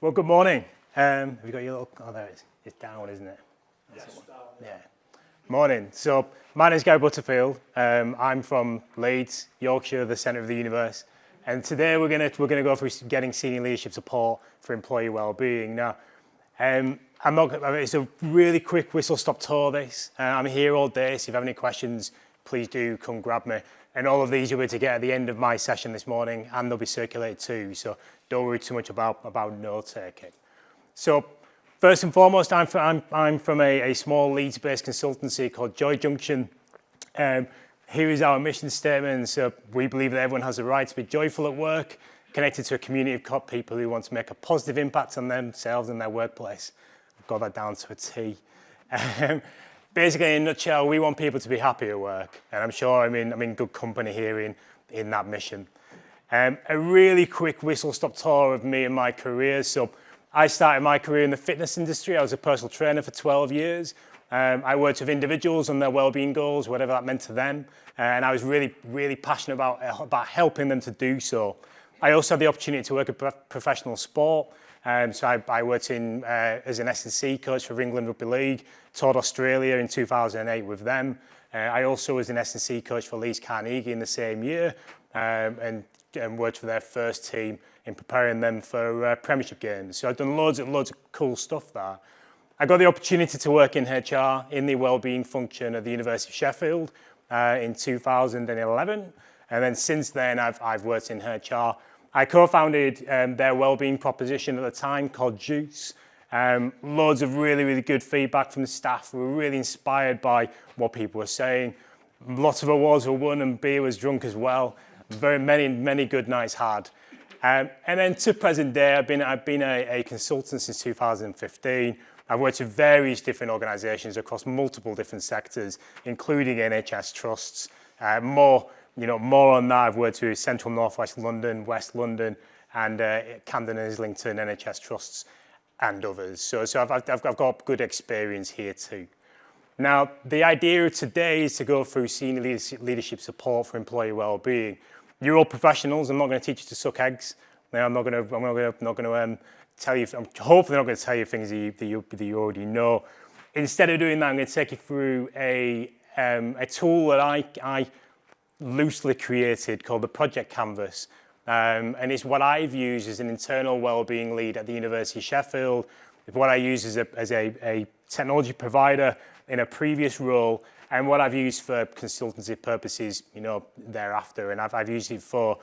Well, good morning. Have you got your little, oh, there it is. It's down, isn't it? Yes, down. Yeah. Morning. So, my name's Butterfield. I'm from Leeds, Yorkshire, the centre of the universe. And today we're gonna go through getting senior leadership support for employee well-being. Now, it's a really quick whistle-stop tour. This. I'm here all day. So if you have any questions, please do come grab me. And all of these you'll be able to get at the end of my session this morning, and they'll be circulated too. So don't worry too much about note taking. So first and foremost, I'm from a small Leeds-based consultancy called Joy Junction. Here is our mission statement. So we believe that everyone has the right to be joyful at work, connected to a community of people who want to make a positive impact on themselves and their workplace. I've got that down to a T. Basically, in a nutshell, we want people to be happy at work, and I'm sure I'm in good company here in that mission. A really quick whistle-stop tour of me and my career. So I started my career in the fitness industry. I was a personal trainer for 12 years. I worked with individuals on their well-being goals, whatever that meant to them, and I was really, really passionate about helping them to do so. I also had the opportunity to work at professional sport. So I worked as an S&C coach for England Rugby League, toured Australia in 2008 with them. I also was an S&C coach for Leeds Carnegie in the same year, and worked for their first team in preparing them for Premiership games. So I've done loads of cool stuff there. I got the opportunity to work in HR in the wellbeing function at the University of Sheffield in 2011, and then since then I've worked in HR. I co-founded their wellbeing proposition at the time called Juice. Loads of really good feedback from the staff. We were really inspired by what people were saying. Lots of awards were won and beer was drunk as well. Very many good nights had. And then to present day, I've been a consultant since 2015. I've worked with various different organisations across multiple different sectors, including NHS trusts. More on that. I've worked with Central North West London, West London, and Camden and Islington NHS trusts, and others. So I've got good experience here too. Now, the idea of today is to go through senior leadership support for employee well-being. You're all professionals. I'm not going to teach you to suck eggs. I'm not going to tell you. I'm hopefully not going to tell you things that you already know. Instead of doing that, I'm going to take you through a tool that I loosely created called the Project Canvas. And it's what I've used as an internal wellbeing lead at the University of Sheffield. It's what I use as a technology provider in a previous role, and what I've used for consultancy purposes, thereafter. And I've used it for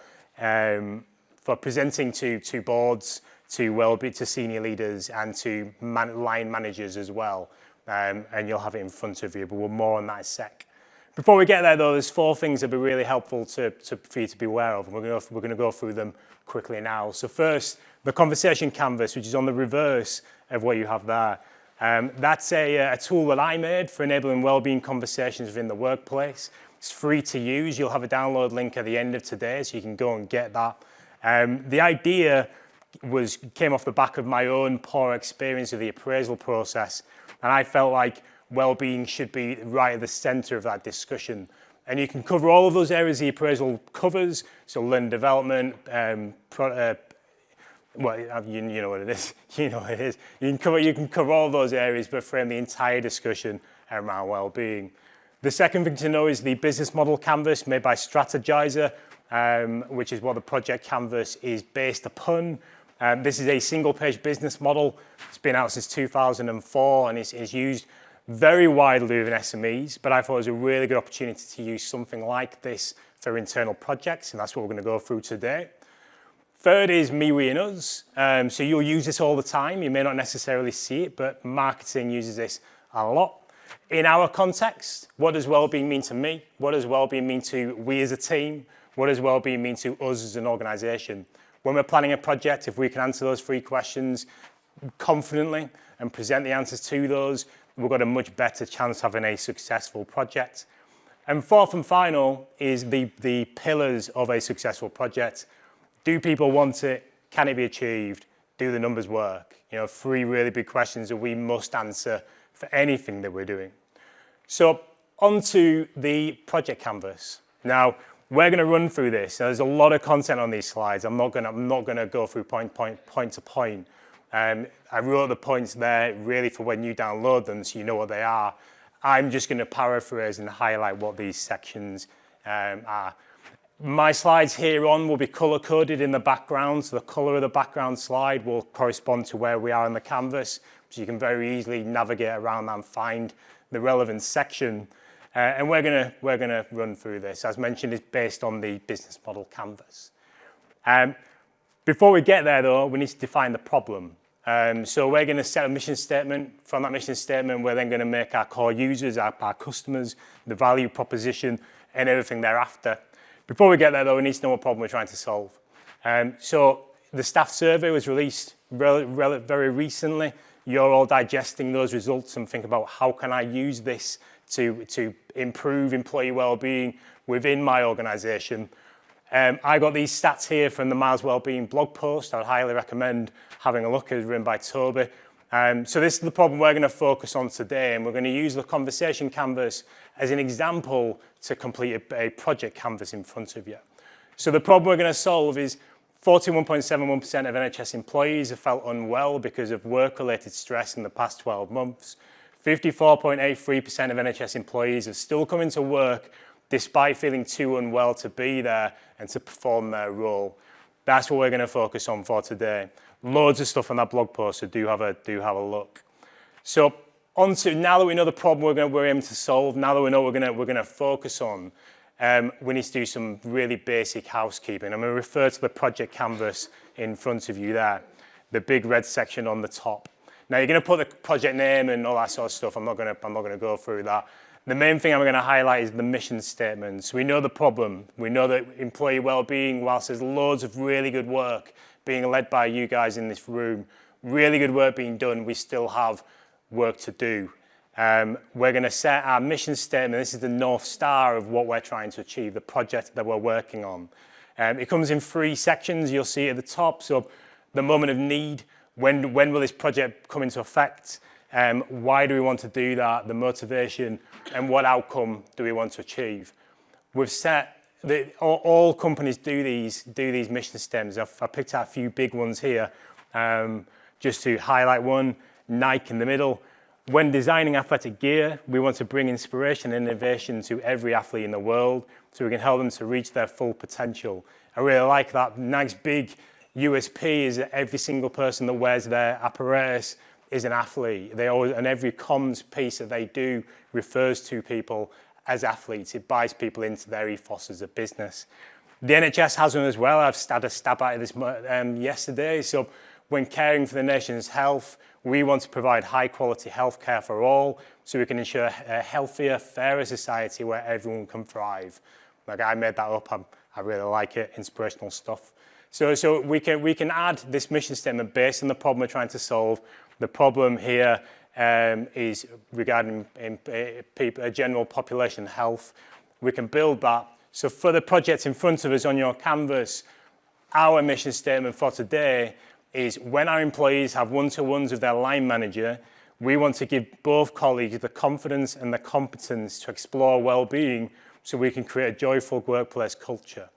presenting to boards, to senior leaders, and to line managers as well. And you'll have it in front of you, but we're more on that in a sec. Before we get there, though, there's 4 things that'd be really helpful for you to be aware of, and we're going to go through them quickly now. So first, the conversation canvas, which is on the reverse of what you have there. That's a tool that I made for enabling wellbeing conversations within the workplace. It's free to use. You'll have a download link at the end of today, so you can go and get that. The idea came off the back of my own poor experience of the appraisal process, and I felt like wellbeing should be right at the centre of that discussion. And you can cover all of those areas the appraisal covers, so learning development, you know what it is. You know what it is. You can cover all those areas, but frame the entire discussion around well-being. The second thing to know is the business model canvas made by Strategizer, which is what the Project Canvas is based upon. This is a single-page business model. It's been out since 2004, and it's used very widely within SMEs, but I thought it was a really good opportunity to use something like this for internal projects, and that's what we're going to go through today. Third is me, we, and us. So you'll use this all the time. You may not necessarily see it, but marketing uses this a lot. In our context, what does well-being mean to me? What does well-being mean to we as a team? What does well-being mean to us as an organisation? When we're planning a project, if we can answer those 3 questions confidently and present the answers to those, we've got a much better chance of having a successful project. And fourth and final is the pillars of a successful project. Do people want it? Can it be achieved? Do the numbers work? 3 really big questions that we must answer for anything that we're doing. So onto the project canvas. Now, we're going to run through this. There's a lot of content on these slides. I'm not going to go through point to point. I wrote the points there really for when you download them so you know what they are. I'm just going to paraphrase and highlight what these sections are. My slides here on will be color-coded in the background, so the color of the background slide will correspond to where we are in the canvas, so you can very easily navigate around and find the relevant section. And we're gonna run through this. As mentioned, it's based on the business model canvas. Before we get there, though, we need to define the problem. So we're going to set a mission statement. From that mission statement, we're then going to make our core users, our customers, the value proposition, and everything thereafter. Before we get there, though, we need to know what problem we're trying to solve. So the staff survey was released very recently. You're all digesting those results and think about how can I use this to improve employee well-being within my organisation. I got these stats here from the Mars Wellbeing blog post. I'd highly recommend having a look. It was written by Toby. So this is the problem we're going to focus on today, and we're going to use the conversation canvas as an example to complete a project canvas in front of you. So the problem we're going to solve is 41.71% of NHS employees have felt unwell because of work-related stress in the past 12 months. 54.83% of NHS employees have still come into work despite feeling too unwell to be there and to perform their role. That's what we're going to focus on for today. Loads of stuff on that blog post, so do have a look. So now that we know the problem we're aiming to solve, now that we know what we're going to focus on, we need to do some really basic housekeeping. I'm going to refer to the project canvas in front of you there, the big red section on the top. Now you're going to put the project name and all that sort of stuff. I'm not going to go through that. The main thing I'm going to highlight is the mission statement. So we know the problem. We know that employee well-being, whilst there's loads of really good work being led by you guys in this room, really good work being done, we still have work to do. We're going to set our mission statement. This is the North Star of what we're trying to achieve, the project that we're working on. It comes in 3 sections. You'll see at the top. So the moment of need, when will this project come into effect? Why do we want to do that? The motivation, and what outcome do we want to achieve? We've set all companies do these mission statements. I've picked out a few big ones here, just to highlight one. Nike in the middle. When designing athletic gear, we want to bring inspiration and innovation to every athlete in the world, so we can help them to reach their full potential. I really like that. Nike's big USP is that every single person that wears their apparatus is an athlete. And every comms piece that they do refers to people as athletes. It buys people into their ethos as a business. The NHS has one as well. I've had a stab at this yesterday. So when caring for the nation's health, we want to provide high quality healthcare for all, so we can ensure a healthier, fairer society where everyone can thrive. Like, I made that up. I really like it. Inspirational stuff. So we can add this mission statement based on the problem we're trying to solve. The problem here is regarding general population health. We can build that. So for the project in front of us on your canvas, our mission statement for today is when our employees have one-to-ones with their line manager, we want to give both colleagues the confidence and the competence to explore well-being so we can create a joyful workplace culture.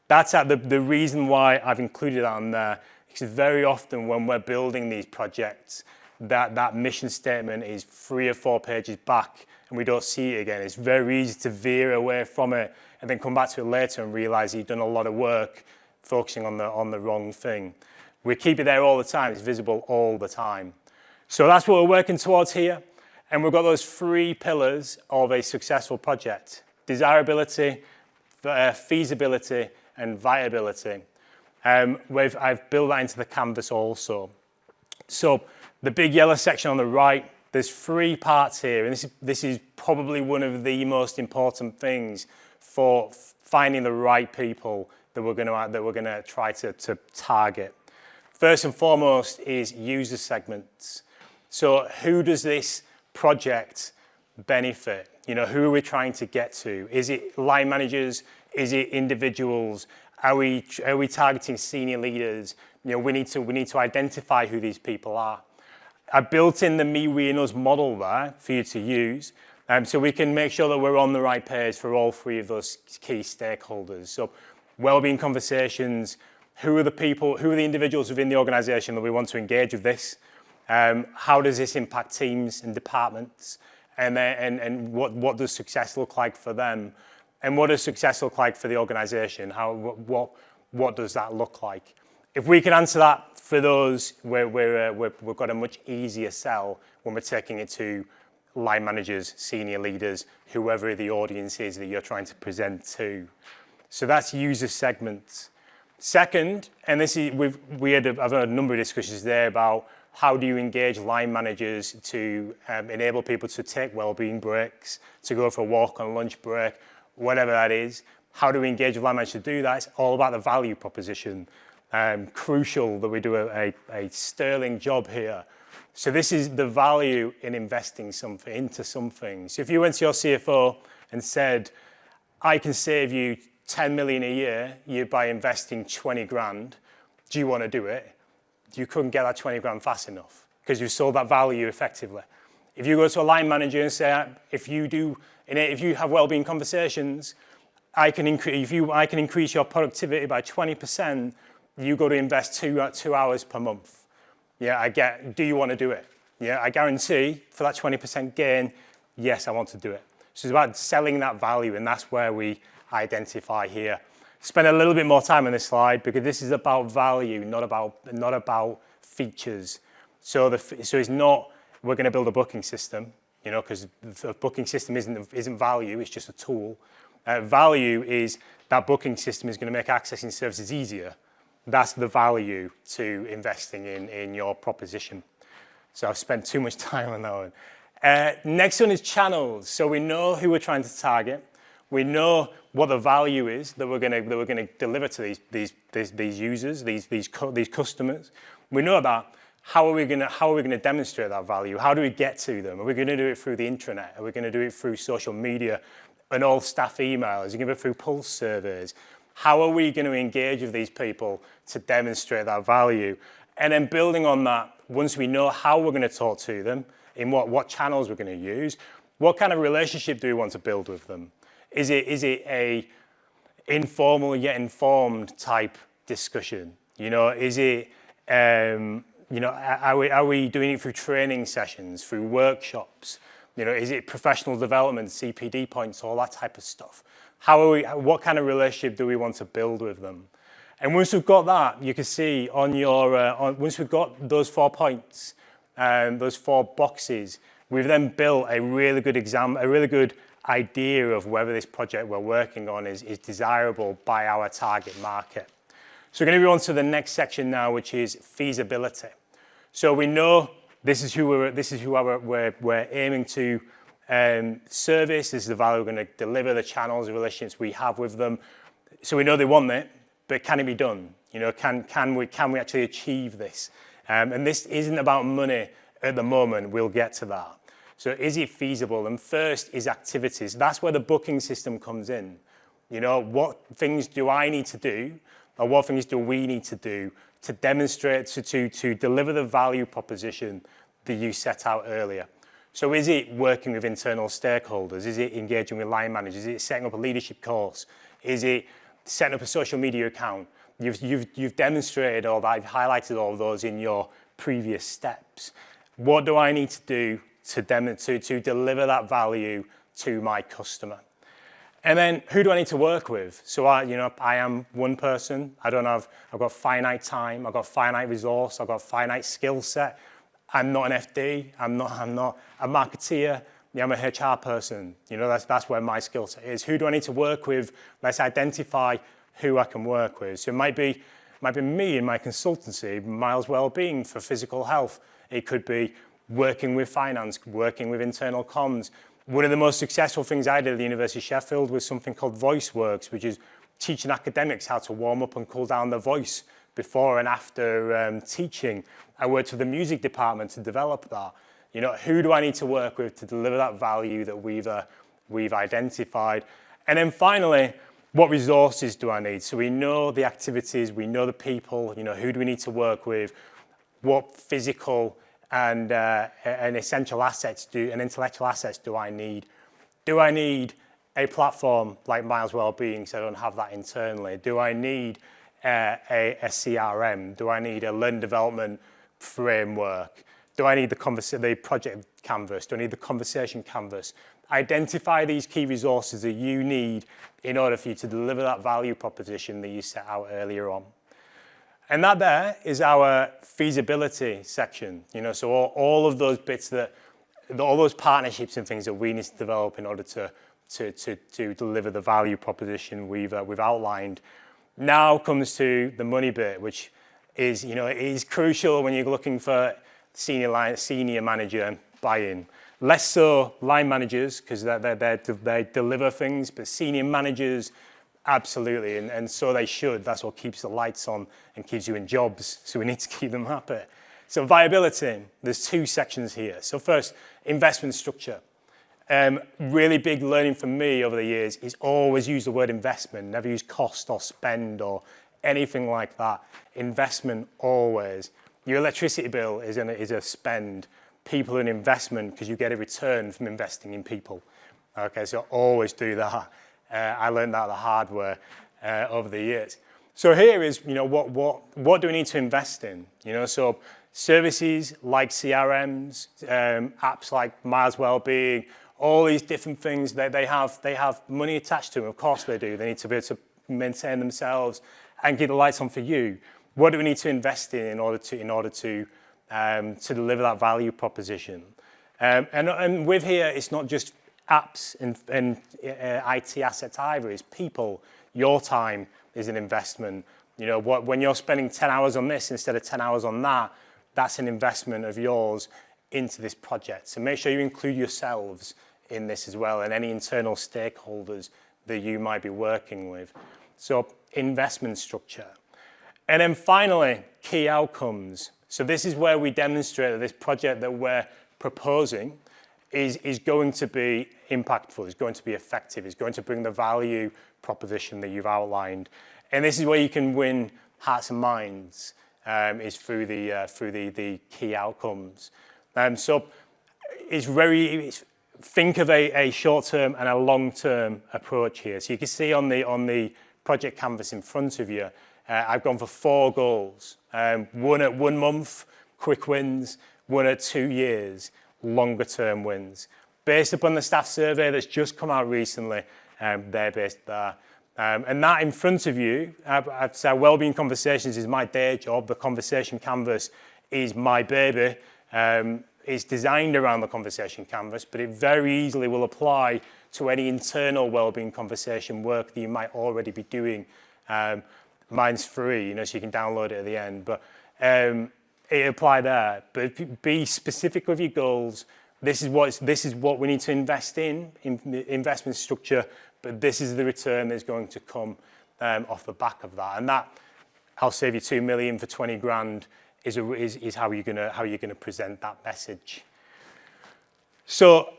That's the reason why I've included that on there, because very often when we're building these projects, that mission statement is 3 or 4 pages back and we don't see it again. It's very easy to veer away from it and then come back to it later and realize you've done a lot of work focusing on the wrong thing. We keep it there all the time. It's visible all the time. So that's what we're working towards here. And we've got those 3 pillars of a successful project: desirability, feasibility, and viability. I've built that into the canvas also. So the big yellow section on the right, there's 3 parts here. And this is probably one of the most important things for finding the right people that we're going to try to target. First and foremost is user segments. So who does this project benefit? You know, who are we trying to get to? Is it line managers? Is it individuals? Are we targeting senior leaders? You know, we need to identify who these people are. I built in the me, we, and us model there for you to use, so we can make sure that we're on the right page for all 3 of those key stakeholders. So wellbeing conversations, who are the people, who are the individuals within the organization that we want to engage with this? How does this impact teams and departments? And what does success look like for them? And what does success look like for the organization? What does that look like? If we can answer that for those, we've got a much easier sell when we're taking it to line managers, senior leaders, whoever the audience is that you're trying to present to. So that's user segments. Second, and this is I've had a number of discussions there about how do you engage line managers to enable people to take wellbeing breaks, to go for a walk on lunch break, whatever that is. How do we engage with line managers to do that? It's all about the value proposition. Crucial that we do a sterling job here. So this is the value in investing into something. So if you went to your CFO and said, I can save you 10 million a year by investing 20 grand, do you want to do it? You couldn't get that 20 grand fast enough because you sold that value effectively. If you go to a line manager and say, if you have wellbeing conversations, I can increase your productivity by 20%, you got to invest two hours per month. Yeah, do you want to do it? Yeah, I guarantee for that 20% gain, yes, I want to do it. So it's about selling that value, and that's where we identify here. Spend a little bit more time on this slide because this is about value, not about features. So it's not we're going to build a booking system, because the booking system isn't value, it's just a tool. Value is that booking system is going to make accessing services easier. That's the value to investing in your proposition. So I've spent too much time on that one. Next one is channels. So we know who we're trying to target. We know what the value is that we're going to deliver to these users, these customers. We know about how are we going to demonstrate that value? How do we get to them? Are we going to do it through the intranet? Are we going to do it through social media and all staff emails? Are we going to do it through pulse surveys? How are we going to engage with these people to demonstrate that value? And then building on that, once we know how we're going to talk to them, in what channels we're going to use, what kind of relationship do we want to build with them? Is it a informal yet informed type discussion? Is it are we doing it through training sessions, through workshops? Is it professional development, CPD points, all that type of stuff? What kind of relationship do we want to build with them? And once we've got that, you can see once we've got those 4 points, those 4 boxes, we've then built a really good idea of whether this project we're working on is desirable by our target market. So we're going to go on to the next section now, which is feasibility. So we know this is who we're aiming to service. This is the value we're going to deliver, the channels, the relationships we have with them. So we know they want it, but can it be done? Can we actually achieve this? And this isn't about money at the moment. We'll get to that. So is it feasible? And first is activities. That's where the booking system comes in. What things do I need to do, or what things do we need to do to demonstrate, to deliver the value proposition that you set out earlier? So is it working with internal stakeholders? Is it engaging with line managers? Is it setting up a leadership course? Is it setting up a social media account? You've demonstrated all that. I've highlighted all of those in your previous steps. What do I need to do to deliver that value to my customer? And then who do I need to work with? So I am one person. I've got finite time. I've got finite resource. I've got finite skill set. I'm not an FD. I'm not a marketeer. I'm a HR person. That's where my skill set is. Who do I need to work with? Let's identify who I can work with. So it might be me in my consultancy, Miles Wellbeing for physical health. It could be working with finance, working with internal comms. One of the most successful things I did at the University of Sheffield was something called VoiceWorks, which is teaching academics how to warm up and cool down their voice before and after teaching. I worked with the music department to develop that. Who do I need to work with to deliver that value that we've identified? And then finally, what resources do I need? So we know the activities, we know the people, who do we need to work with? What physical and essential assets and intellectual assets do I need? Do I need a platform like Miles Wellbeing so I don't have that internally? Do I need a CRM? Do I need a learning development framework? Do I need the project canvas? Do I need the conversation canvas? Identify these key resources that you need in order for you to deliver that value proposition that you set out earlier on. And that there is our feasibility section. So all of those bits all those partnerships and things that we need to develop in order to deliver the value proposition we've outlined. Now comes to the money bit, which is, it is crucial when you're looking for senior manager buy-in. Less so line managers, because they deliver things, but senior managers, absolutely, and so they should. That's what keeps the lights on and keeps you in jobs, so we need to keep them happy. So viability, there's two sections here. So first, investment structure. Really big learning for me over the years is always use the word investment, never use cost or spend or anything like that. Investment always. Your electricity bill is a spend. People are an investment because you get a return from investing in people. Okay, so always do that. I learned that the hard way over the years. So here is, what do we need to invest in? So services like CRMs, apps like Miles Wellbeing, all these different things that they have money attached to them. Of course they do. They need to be able to maintain themselves and keep the lights on for you. What do we need to invest in order to deliver that value proposition? And with here, it's not just apps and IT assets either. It's people. Your time is an investment. When you're spending 10 hours on this instead of 10 hours on that, that's an investment of yours into this project. So make sure you include yourselves in this as well and any internal stakeholders that you might be working with. So investment structure. And then finally, key outcomes. So this is where we demonstrate that this project that we're proposing is going to be impactful, is going to be effective, is going to bring the value proposition that you've outlined. And this is where you can win hearts and minds, is through the key outcomes. So think of a short-term and a long-term approach here. So you can see on the project canvas in front of you, I've gone for 4 goals. One at 1 month, quick wins. One at 2 years, longer term wins. Based upon the staff survey that's just come out recently, they're based there. And that in front of you, I'd say Wellbeing Conversations is my day job. The conversation canvas is my baby. It's designed around the conversation canvas, but it very easily will apply to any internal wellbeing conversation work that you might already be doing. Mine's free, so you can download it at the end. But it apply there. But be specific with your goals. This is what we need to invest in the investment structure. But this is the return that's going to come off the back of that. And that, I'll save you 2 million for 20 grand, is how you're gonna present that message. So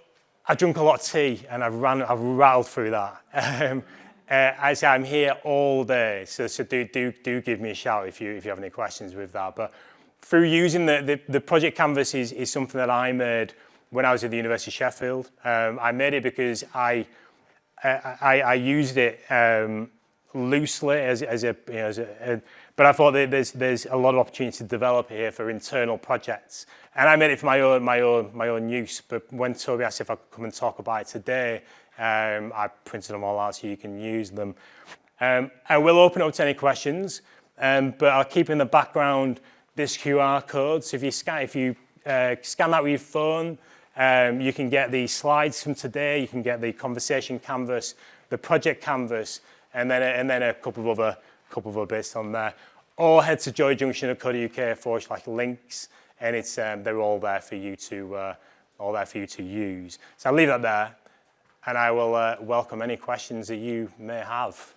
I drunk a lot of tea and I've rattled through that. I say I'm here all day, so do give me a shout if you have any questions with that. But through using the project canvas is something that I made when I was at the University of Sheffield. I made it because I used it loosely but I thought that there's a lot of opportunity to develop here for internal projects, and I made it for my own use. But when Toby asked if I could come and talk about it today, I printed them all out so you can use them. I will open up to any questions, but I'll keep in the background this QR code. So if you scan that with your phone, you can get the slides from today. You can get the conversation canvas, the project canvas, and then a couple of other bits on there. Or head to joyjunction.co.uk/links, and they're all there for you to use. So I'll leave that there, and I will welcome any questions that you may have.